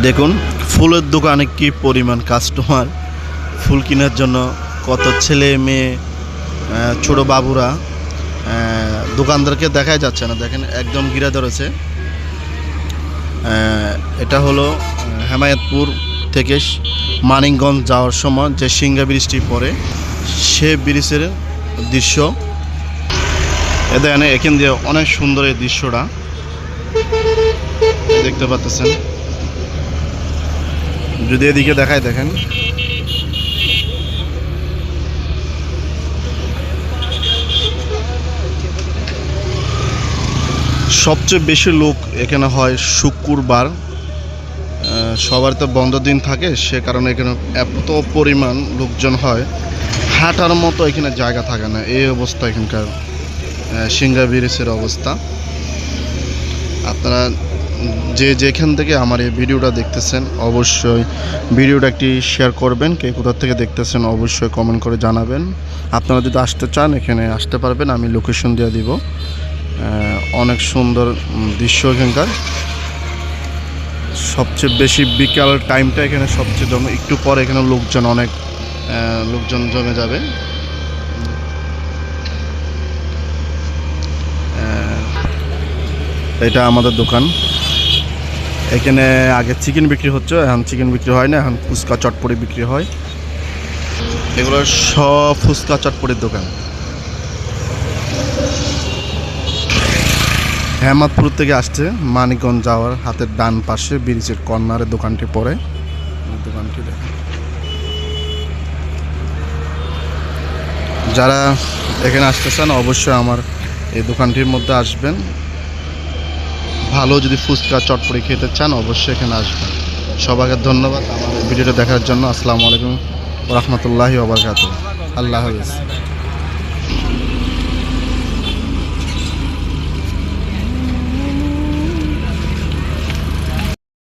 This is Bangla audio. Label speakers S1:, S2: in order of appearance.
S1: দেখুন ফুলের দোকানে কি পরিমাণ কাস্টমার, ফুল কেনার জন্য কত ছেলে মেয়ে, ছোট বাবুরা। দোকানদারকে দেখাই যাচ্ছে না, দেখেন একদম ঘিরে ধরেছে। এটা হলো হেমায়েতপুর থেকে মানিকগঞ্জ যাওয়ার সময় যে সিংহা ব্রিজটি পড়ে, সে ব্রিজের দৃশ্য। দেখেন এখান দিয়ে অনেক সুন্দর এই দৃশ্যটা দেখতে পাচ্ছেন। যদি এদিকে দেখায়, দেখেন সবচেয়ে বেশি লোক এখানে হয় শুক্রবার। সবার তো বন্ধ দিন থাকে, সে কারণে এখানে এত পরিমাণ লোকজন হয়, হাঁটার মতো এখানে জায়গা থাকে না। এই অবস্থা এখানকার সিংহা ব্রিজের অবস্থা। আপনারা যে যেখান থেকে আমার এই ভিডিওটা দেখতেছেন অবশ্যই ভিডিওটা একটি শেয়ার করবেন। কে কোথা থেকে দেখতেছেন অবশ্যই কমেন্ট করে জানাবেন। আপনারা যদি আসতে চান এখানে আসতে পারবেন, আমি লোকেশন দিয়ে দিব। অনেক সুন্দর দৃশ্য এখানকার। সবচেয়ে বেশি বিকাল টাইমটা এখানে সবচেয়ে জমে, একটু পরে এখানে অনেক লোকজন জমে যাবে। এটা আমাদের দোকান। এখানে আগে চিকেন বিক্রি হচ্ছে, এখন চিকেন বিক্রি হয় না, এখন ফুচকা চটপটি বিক্রি হয়। এগুলো সব ফুচকা চটপটির দোকান। হেমাদপুর থেকে আসছে মানিকগঞ্জ যাওয়ার হাতের ডান পাশে ব্রিজের কর্নারে দোকানটি পড়ে। দোকানটি দেখেন। যারা এখানে আসতে চান অবশ্যই আমার এই দোকানটির মধ্যে আসবেন। ভালো যদি ফুচকা চটপটি খেতে চান অবশ্যই এখানে আসবেন। সবাইকে ধন্যবাদ আমার ভিডিওটা দেখার জন্য। আসসালামু আলাইকুম ওয়া রাহমাতুল্লাহি ওয়া বারাকাতুহু। আল্লাহ হাফেজ।